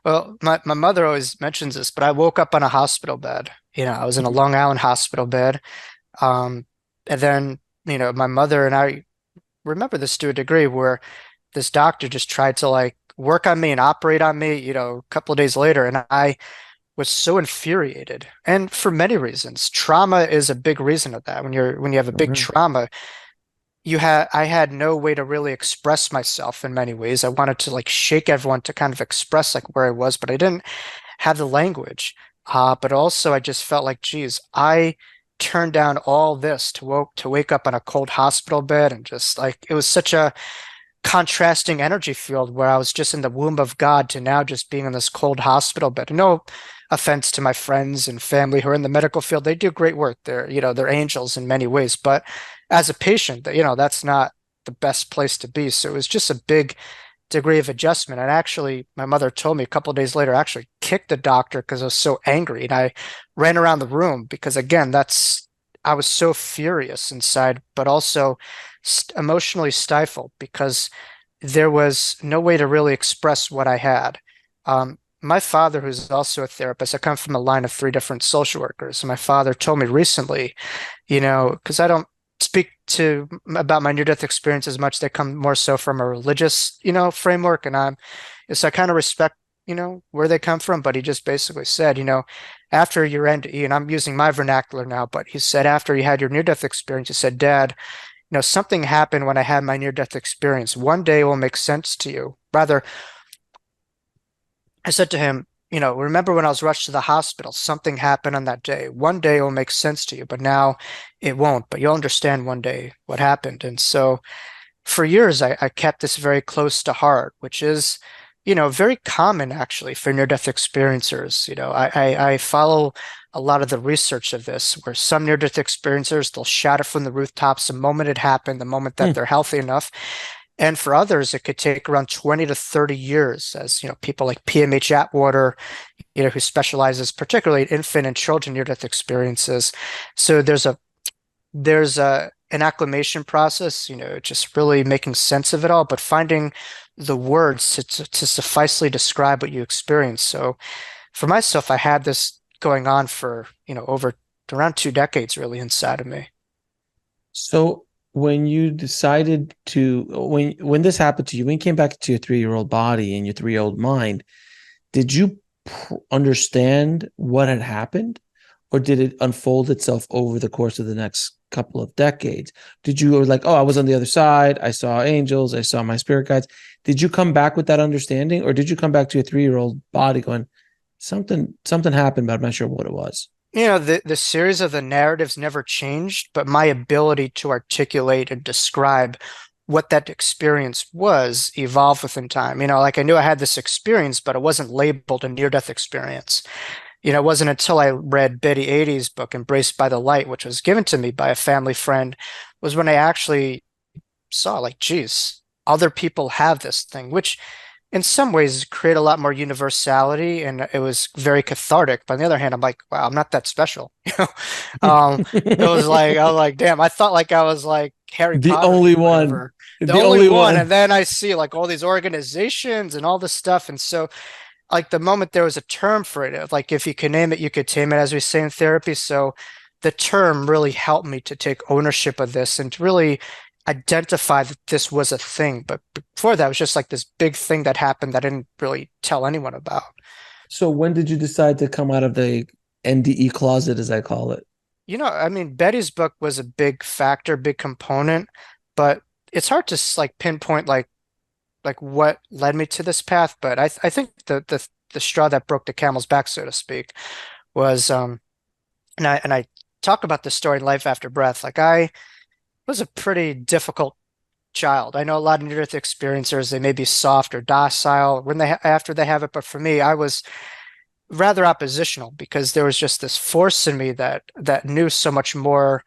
Well, my mother always mentions this, but I woke up on a hospital bed. I was in a Mhm. Long Island hospital bed. Um, and then, my mother and I remember this to a degree where this doctor just tried to like work on me and operate on me, a couple of days later. And I was so infuriated. And for many reasons, trauma is a big reason of that. When you have a big Okay. trauma, I had no way to really express myself in many ways. I wanted to like shake everyone to kind of express like where I was, but I didn't have the language. But also I just felt like, geez, I turned down all this to wake up on a cold hospital bed and just like it was such a contrasting energy field where I was just in the womb of God to now just being in this cold hospital bed. No offense to my friends and family who are in the medical field. They do great work. They're angels in many ways. But as a patient, that's not the best place to be. So it was just a big degree of adjustment. And actually, my mother told me a couple of days later, I actually kicked the doctor because I was so angry. And I ran around the room because, again, I was so furious inside, but also st emotionally stifled because there was no way to really express what I had. My father, who's also a therapist, I come from a line of three different social workers. And my father told me recently, because I don't speak to about my near-death experience as much. They come more so from a religious, framework, and so I kind of respect, where they come from. But he just basically said, after your NDE, and I'm using my vernacular now, but he said after you had your near-death experience, he said, Dad, something happened when I had my near-death experience. One day it will make sense to you. Rather, I said to him, remember when I was rushed to the hospital, something happened on that day. One day it will make sense to you, but now it won't. But you'll understand one day what happened. And so for years, I kept this very close to heart, which is, very common actually for near-death experiencers. I follow a lot of the research of this, where some near-death experiencers, they'll shout it from the rooftops the moment it happened, the moment that Hmm. they're healthy enough. And for others, it could take around 20 to 30 years, as people like PMH Atwater, who specializes particularly in infant and children near-death experiences. So there's an acclimation process, just really making sense of it all, but finding the words to sufficiently describe what you experience. So for myself, I had this going on for, over around 2 decades really inside of me. So when you decided to when this happened to you, when you came back to your 3-year-old body and your 3-year-old mind, did you understand what had happened, or did it unfold itself over the course of the next couple of decades? Did you like, oh, I was on the other side, I saw angels, I saw my spirit guides? Did you come back with that understanding, or did you come back to your 3-year-old body going, something happened, but I'm not sure what it was? The series of the narratives never changed, but my ability to articulate and describe what that experience was evolved within time. Like I knew I had this experience, but it wasn't labeled a near-death experience. It wasn't until I read Betty Adie's book, Embraced by the Light, which was given to me by a family friend, was when I actually saw, like, geez, other people have this thing, which in some ways create a lot more universality, and it was very cathartic. But on the other hand, I'm like, wow, I'm not that special. Um, it was like I was like, damn, I thought like I was like Harry The Potter only or one. whatever, the The only only one. one. And then I see like all these organizations and all this stuff, and so like the moment there was a term for it, like if you can name it, you could tame it, as we say in therapy. So the term really helped me to take ownership of this and to really identify that this was a thing. But before that, it was just like this big thing that happened that I didn't really tell anyone about. So when did you decide to come out of the NDE closet, as I call it? I mean, Betty's book was a big factor, big component, but it's hard to like pinpoint like what led me to this path. But I think the straw that broke the camel's back, so to speak, was and I talk about this story in Life After Breath. Like I was a pretty difficult child. I know a lot of near-death experiencers, they may be soft or docile when after they have it, but for me, I was rather oppositional because there was just this force in me that knew so much more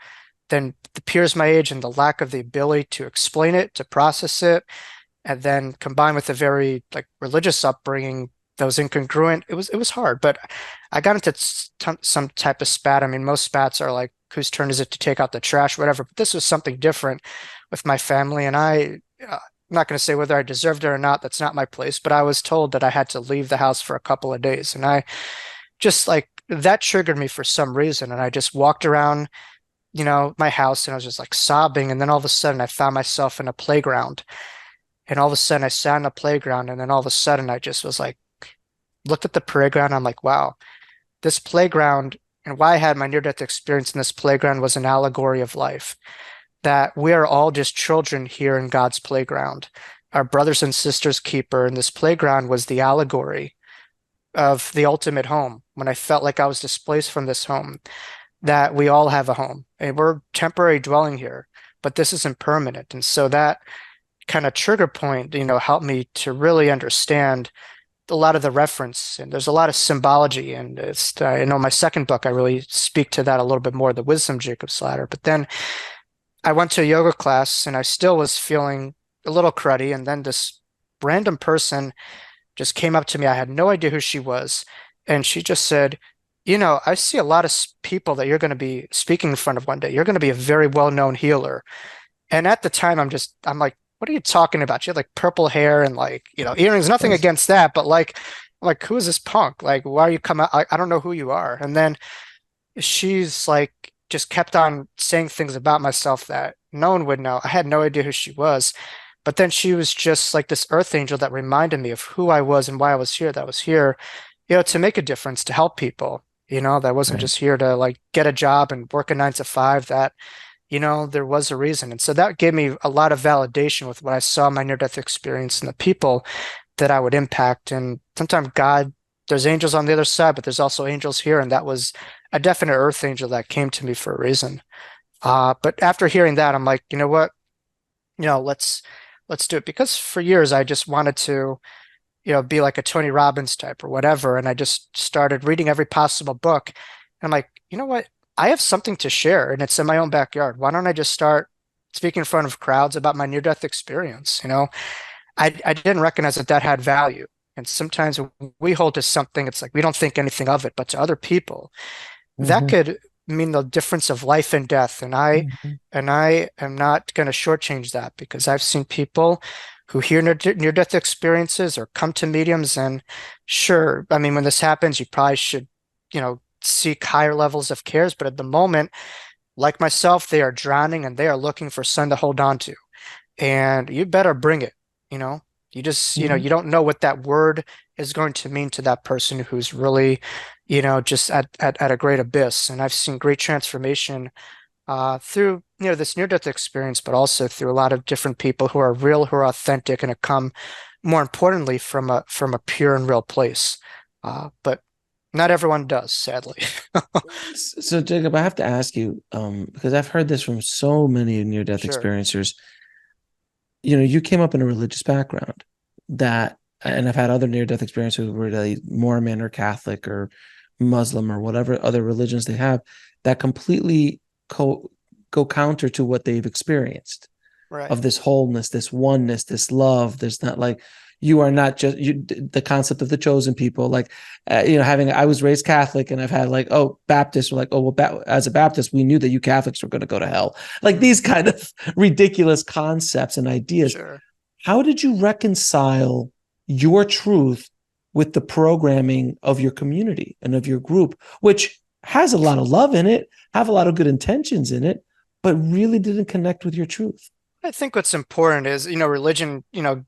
than the peers my age, and the lack of the ability to explain it, to process it, and then combined with a very like religious upbringing that was incongruent. It was hard, but I got into some type of spat. I mean, most spats are like, whose turn is it to take out the trash, whatever. But this was something different with my family, and I'm not going to say whether I deserved it or not. That's not my place. But I was told that I had to leave the house for a couple of days, and I just like that triggered me for some reason, and I just walked around, my house, and I was just like sobbing, and then all of a sudden I found myself in a playground. And all of a sudden I sat in a playground, and then all of a sudden I just was like, looked at the playground. I'm like, wow, this playground and why I had my near-death experience in this playground was an allegory of life, that we are all just children here in God's playground. Our brothers and sisters keeper, and this playground was the allegory of the ultimate home. When I felt like I was displaced from this home, that we all have a home and we're temporary dwelling here, but this isn't permanent. And so that kind of trigger point, helped me to really understand a lot of the reference, and there's a lot of symbology. And it's, my second book, I really speak to that a little bit more, the wisdom Jacob's ladder. But then I went to a yoga class and I still was feeling a little cruddy. And then this random person just came up to me. I had no idea who she was. And she just said, I see a lot of people that you're going to be speaking in front of one day. You're going to be a very well-known healer. And at the time, I'm like, what are you talking about? She had like purple hair and like, earrings, nothing Yes. against that, but like, who is this punk? Like, why are you coming? I don't know who you are. And then she's like, just kept on saying things about myself that no one would know. I had no idea who she was. But then she was just like this earth angel that reminded me of who I was and why I was here, that I was here, to make a difference, to help people, that I wasn't Right. just here to like get a job and work a 9 to 5, that there was a reason. And so that gave me a lot of validation with what I saw in my near-death experience and the people that I would impact. And sometimes God there's angels on the other side, but there's also angels here, and that was a definite earth angel that came to me for a reason. But after hearing that, I'm like, you know what? Let's do it because for years I just wanted to, be like a Tony Robbins type or whatever. And I just started reading every possible book. And I'm like, you know what? I have something to share and it's in my own backyard. Why don't I just start speaking in front of crowds about my near-death experience? I didn't recognize that that had value. And sometimes when we hold to something, it's like we don't think anything of it, but to other people, that Hmm. could mean the difference of life and death. And I Hmm. and I am not going to shortchange that because I've seen people who hear near-death experiences or come to mediums. And sure, I mean, when this happens, you probably should, seek higher levels of cares. But at the moment, like myself, they are drowning and they are looking for sun to hold on to. And you better bring it, you know. You just, Hmm. you don't know what that word is going to mean to that person who's really, just at a great abyss. And I've seen great transformation through this near-death experience, but also through a lot of different people who are real, who are authentic, and have come more importantly from a pure and real place. But not everyone does, sadly. So, Jacob, I have to ask you, because I've heard this from so many near-death Sure. experiencers. You came up in a religious background that, and I've had other near-death experiences who were like Mormon or Catholic or Muslim or whatever other religions they have that completely go counter to what they've experienced Right. of this wholeness, this oneness, this love. There's not like you are not just you, the concept of the chosen people. Like, having I was raised Catholic and I've had like, oh, Baptists were like, oh, well, as a Baptist, we knew that you Catholics were going to go to hell. Like Mm, these kind of ridiculous concepts and ideas. sure. How did you reconcile your truth with the programming of your community and of your group, which has a lot of love in it, have a lot of good intentions in it, but really didn't connect with your truth? I think what's important is, religion,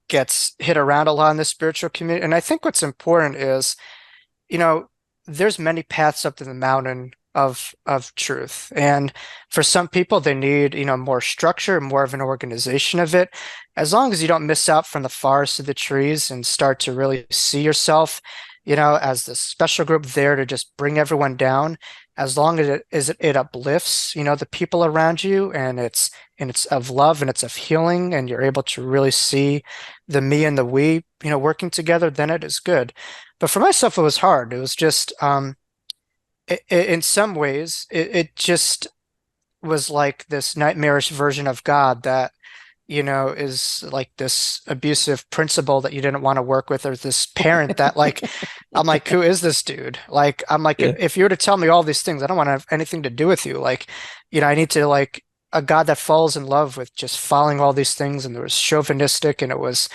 gets hit around a lot in the spiritual community. And I think what's important is, you know, there's many paths up to the mountain of truth. And for some people, they need, more structure, more of an organization of it. As long as you don't miss out from the forest to the trees and start to really see yourself, as the special group there to just bring everyone down, as long as it uplifts, the people around you and it's of love and it's of healing and you're able to really see the me and the we, working together, then it is good. But for myself, it was hard. It was just, in some ways, it just was like this nightmarish version of God that, is like this abusive principal that you didn't want to work with, or this parent that, like, I'm like, who is this dude? Like, I'm like, Yeah. if you were to tell me all these things, I don't want to have anything to do with you. Like, I need to, like, a God that falls in love with just following all these things, and it was chauvinistic, and it was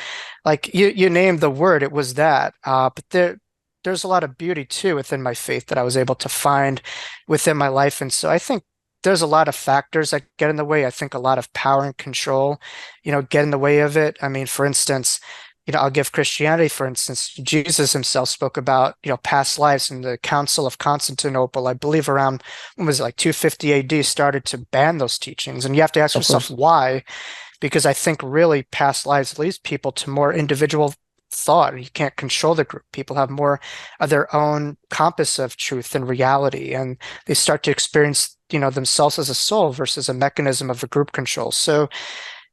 like you named the word, it was that. But there's a lot of beauty too within my faith that I was able to find within my life, and so I think there's a lot of factors that get in the way. I think a lot of power and control, get in the way of it. I mean, for instance, I'll give Christianity, for instance, Jesus himself spoke about, past lives in the Council of Constantinople, I believe around, when was it, like 250 AD, started to ban those teachings. And you have to ask Of yourself course. why, because I think really past lives leads people to more individual thought. You can't control the group. People have more of their own compass of truth and reality, and they start to experience, themselves as a soul versus a mechanism of a group control. So,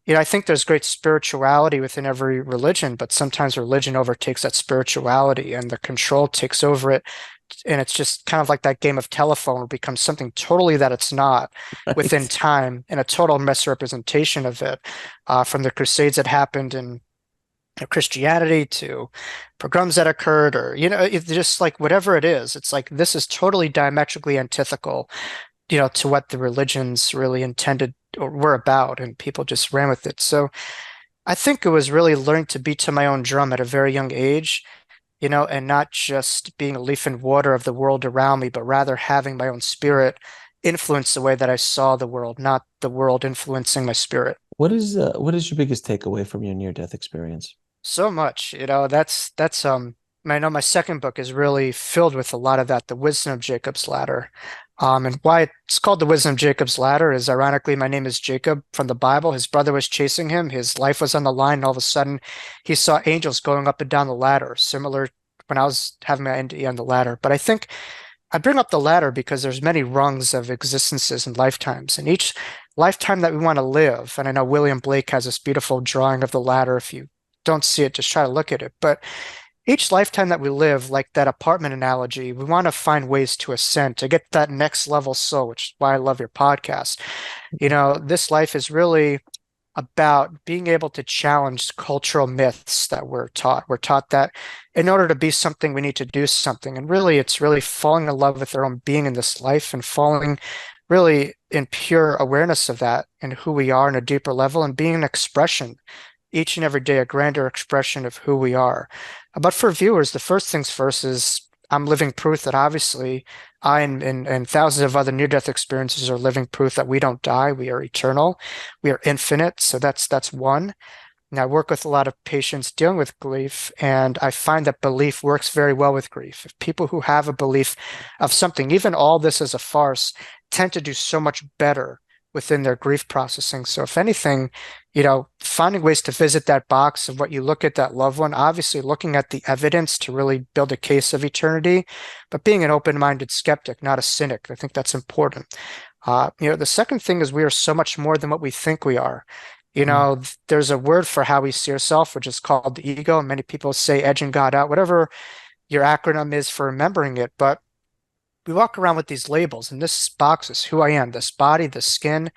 I think there's great spirituality within every religion, but sometimes religion overtakes that spirituality and the control takes over it. And it's just kind of like that game of telephone, it becomes something totally that it's not within Right. time and a total misrepresentation of it, from the Crusades that happened in Christianity to pogroms that occurred, or, it's just like whatever it is, it's like this is totally diametrically antithetical, to what the religions really intended or were about, and people just ran with it. So I think it was really learning to beat to my own drum at a very young age, and not just being a leaf and water of the world around me, but rather having my own spirit influence the way that I saw the world, not the world influencing my spirit. What is your biggest takeaway from your near death experience? So much, that's I know my second book is really filled with a lot of that, the wisdom of Jacob's ladder. And why it's called the wisdom of Jacob's ladder is ironically my name is Jacob from the Bible. His brother was chasing him, his life was on the line, and all of a sudden he saw angels going up and down the ladder, similar when I was having my NDE on the ladder. But I think I bring up the ladder because there's many rungs of existences and lifetimes, and each lifetime that we want to live. And I know William Blake has this beautiful drawing of the ladder. If you don't see it, just try to look at it. But each lifetime that we live, like that apartment analogy, we want to find ways to ascend, to get that next level soul, which is why I love your podcast. This life is really about being able to challenge cultural myths that we're taught. We're taught that in order to be something, we need to do something. And really, it's really falling in love with our own being in this life and falling really in pure awareness of that and who we are on a deeper level and being an expression each and every day, a grander expression of who we are. But for viewers, the first things first is I'm living proof that obviously I and thousands of other near-death experiences are living proof that we don't die, we are eternal, we are infinite. So that's one. And I work with a lot of patients dealing with grief, and I find that belief works very well with grief. If people who have a belief of something, even all this is a farce, tend to do so much better within their grief processing. So if anything, finding ways to visit that box of what you look at that loved one, obviously looking at the evidence to really build a case of eternity, but being an open-minded skeptic, not a cynic. I think that's important. The second thing is we are so much more than what we think we are. There's a word for how we see ourselves, which is called the ego. And many people say edging God out, whatever your acronym is for remembering it. But we walk around with these labels, and this box is who I am, this body, this skin.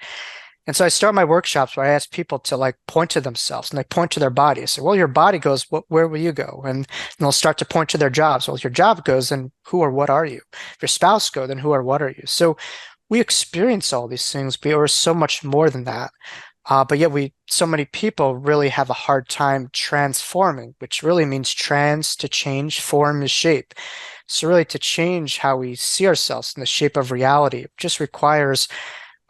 And so I start my workshops where I ask people to like point to themselves and they point to their body. I say, well, your body goes, where will you go? And they'll start to point to their jobs. Well, if your job goes, then who or what are you? If your spouse go, then who or what are you? So we experience all these things, but we're so much more than that. But yet so many people really have a hard time transforming, which really means trans to change, form is shape. So really to change how we see ourselves in the shape of reality, it just requires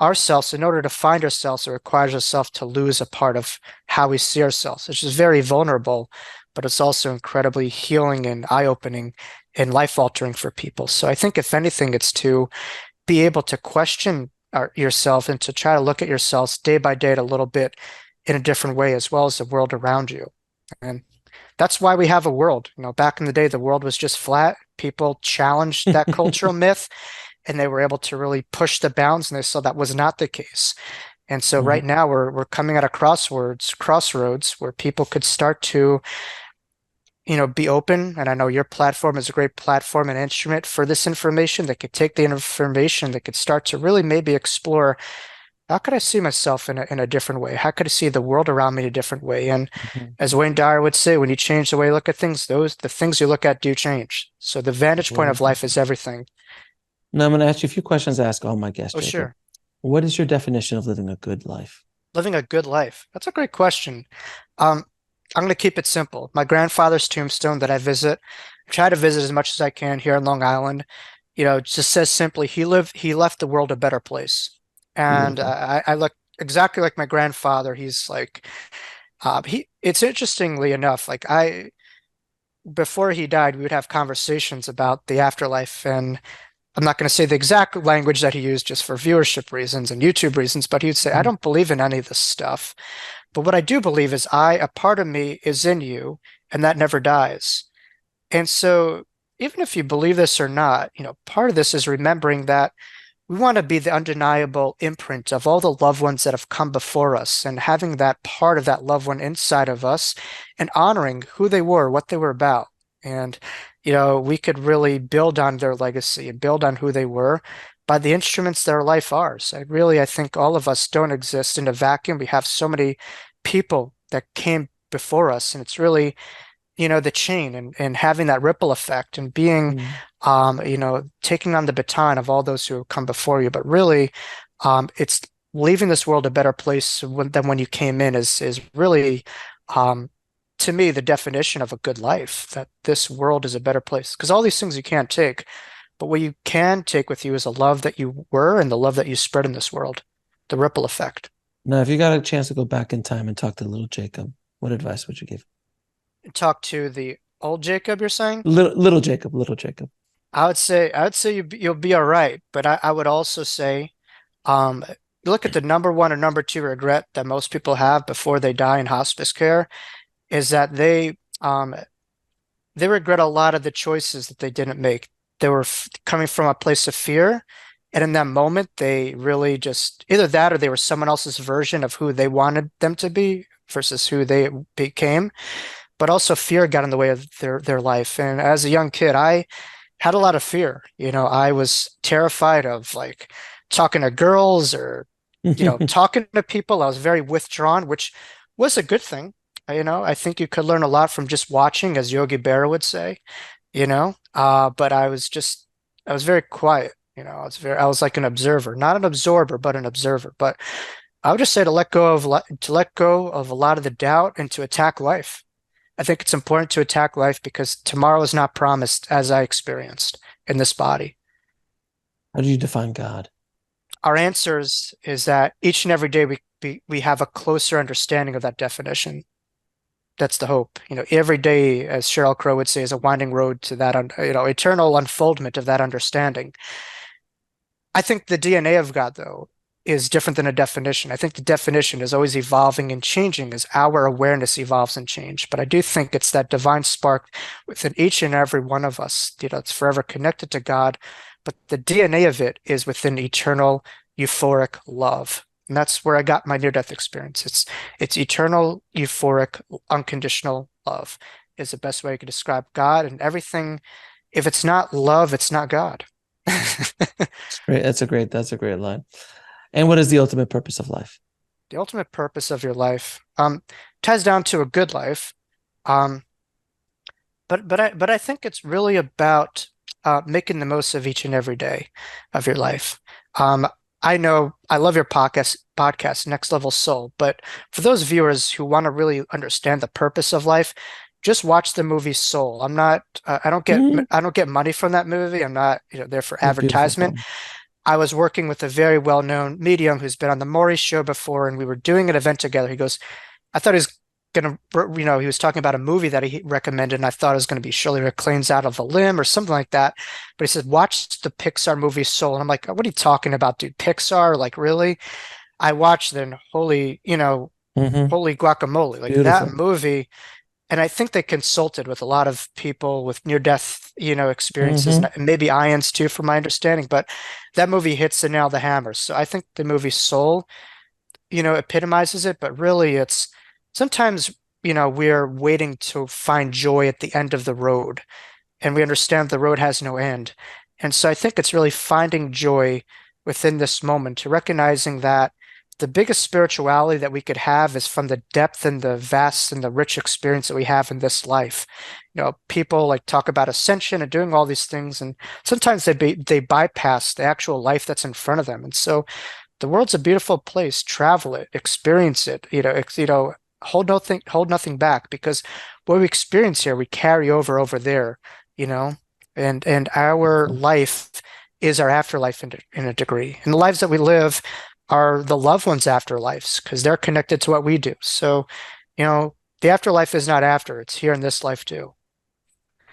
ourselves, in order to find ourselves, it requires ourselves to lose a part of how we see ourselves, which is very vulnerable, but it's also incredibly healing and eye-opening and life-altering for people. So I think if anything, it's to be able to question yourself and to try to look at yourselves day by day a little bit in a different way, as well as the world around you. And that's why we have a world. Back in the day, the world was just flat. People challenged that cultural myth, and they were able to really push the bounds, and they saw that was not the case. And so Mm-hmm. right now we're coming at a crossroads where people could start to, be open. And I know your platform is a great platform and instrument for this information. They could take the information, they could start to really maybe explore, how could I see myself in a different way? How could I see the world around me in a different way? And Mm-hmm. as Wayne Dyer would say, when you change the way you look at things, the things you look at do change. So the vantage point of Wonderful. life is everything. Now I'm going to ask you a few questions I ask all my guests, Oh, Jacob. sure. What is your definition of living a good life? Living a good life. That's a great question. Um, I'm going to keep it simple. My grandfather's tombstone that I visit, I try to visit as much as I can here in Long Island, it just says simply, he left the world a better place. And Beautiful. I look exactly like my grandfather. He's like, it's interestingly enough, like before he died, we would have conversations about the afterlife. And I'm not going to say the exact language that he used just for viewership reasons and YouTube reasons, but he'd say, I Mm-hmm. don't believe in any of this stuff. But what I do believe is a part of me is in you, and that never dies. And so even if you believe this or not, part of this is remembering that we want to be the undeniable imprint of all the loved ones that have come before us and having that part of that loved one inside of us and honoring who they were, what they were about. And, we could really build on their legacy and build on who they were by the instruments that our life are. So I think all of us don't exist in a vacuum. We have so many people that came before us, and it's really the chain and having that ripple effect and being, taking on the baton of all those who have come before you. But really, it's leaving this world a better place than when you came in is really, um, to me, the definition of a good life, that this world is a better place. Because all these things you can't take, but what you can take with you is a love that you were and the love that you spread in this world, the ripple effect. Now, if you got a chance to go back in time and talk to little Jacob, what advice would you give? Talk to the old Jacob, you're saying? Little Jacob, little Jacob. I would say you'll be all right, but I would also say, um, look at the number one or number two regret that most people have before they die in hospice care is that they regret a lot of the choices that they didn't make. They were coming from a place of fear. And in that moment, they really just either that or they were someone else's version of who they wanted them to be versus who they became. But also fear got in the way of their life. And as a young kid, I had a lot of fear. I was terrified of like talking to girls or, talking to people. I was very withdrawn, which was a good thing. I think you could learn a lot from just watching, as Yogi Berra would say, but I was very quiet. I was like an observer, not an absorber, but an observer. But I would just say to let go of a lot of the doubt and to attack life. I think it's important to attack life because tomorrow is not promised, as I experienced in this body. How do you define God? Our answers is that each and every day we have a closer understanding of that definition. That's the hope. Every day, as Sheryl Crow would say, is a winding road to that, eternal unfoldment of that understanding. I think the DNA of God, though, is different than a definition. I think the definition is always evolving and changing as our awareness evolves and change. But I do think it's that divine spark within each and every one of us. It's forever connected to God, but the DNA of it is within eternal euphoric love. And that's where I got my near-death experience. It's eternal, euphoric, unconditional love is the best way I could describe God and everything. If it's not love, it's not God. It's great. That's a great line. And what is the ultimate purpose of life? The ultimate purpose of your life ties down to a good life. Um, but I think it's really about making the most of each and every day of your life. Um, I know I love your podcast, Next Level Soul. But for those viewers who want to really understand the purpose of life, just watch the movie Soul. I'm not, Mhm. I don't get money from that movie. I'm not, there for A beautiful advertisement. film. I was working with a very well-known medium who's been on the Maury show before, and we were doing an event together. He goes, I thought he was gonna, he was talking about a movie that he recommended, and I thought it was gonna be Shirley MacLaine's Out of a Limb or something like that. But he said, watch the Pixar movie Soul. And I'm like, what are you talking about, dude? Pixar? Like, really? I watched it and Hmm. holy guacamole. Like that Beautiful. movie. And I think they consulted with a lot of people with near-death, experiences, Hmm. and maybe Ions too, from my understanding. But that movie hits the nail on the hammer. So I think the movie Soul, epitomizes it. But really, it's sometimes, we're waiting to find joy at the end of the road, and we understand the road has no end. And so I think it's really finding joy within this moment, to recognizing that the biggest spirituality that we could have is from the depth and the vast and the rich experience that we have in this life. People like talk about ascension and doing all these things, and sometimes they bypass the actual life that's in front of them. And so the world's a beautiful place. Travel it, experience it. Hold nothing back, because what we experience here, we carry over there. You know, and our Beautiful. life is our afterlife in a degree, and the lives that we live are the loved ones' afterlives because they're connected to what we do. So, the afterlife is not after; it's here in this life too.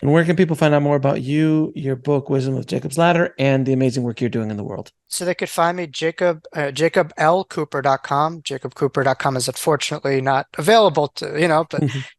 And where can people find out more about you, your book, Wisdom of Jacob's Ladder, and the amazing work you're doing in the world? So they could find me, JacobLCooper.com. JacobCooper.com is unfortunately not available but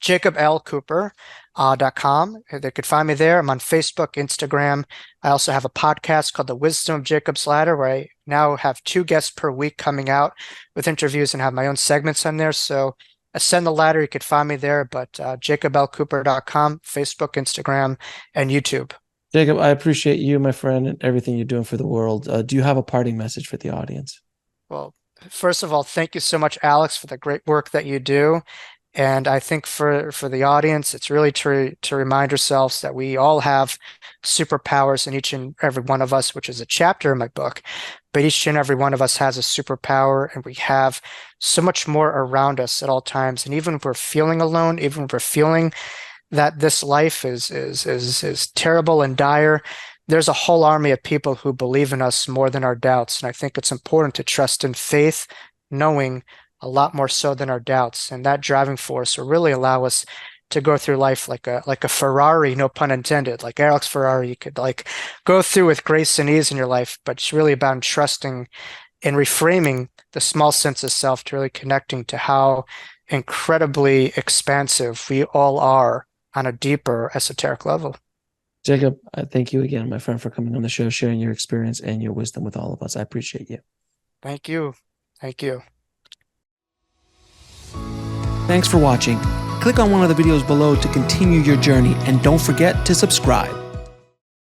JacobLCooper.com. They could find me there. I'm on Facebook, Instagram. I also have a podcast called The Wisdom of Jacob's Ladder, where I now have 2 guests per week coming out with interviews and have my own segments on there. So Ascend the Ladder, you could find me there, but JacobLCooper.com, Facebook, Instagram, and YouTube. Jacob, I appreciate you, my friend, and everything you're doing for the world. Do you have a parting message for the audience? Well, first of all, thank you so much, Alex, for the great work that you do. And I think for the audience, it's really to remind ourselves that we all have superpowers in each and every one of us, which is a chapter in my book. But each and every one of us has a superpower, and we have so much more around us at all times. And even if we're feeling alone, even if we're feeling that this life is terrible and dire, there's a whole army of people who believe in us more than our doubts. And I think it's important to trust in faith, knowing a lot more so than our doubts. And that driving force will really allow us to go through life like a Ferrari, no pun intended, like Alex Ferrari. You could like go through with grace and ease in your life, but it's really about trusting and reframing the small sense of self to really connecting to how incredibly expansive we all are on a deeper esoteric level. Jacob, I thank you again, my friend, for coming on the show, sharing your experience and your wisdom with all of us. I appreciate you. Thank you. Thank you. Thanks for watching. Click on one of the videos below to continue your journey, and don't forget to subscribe.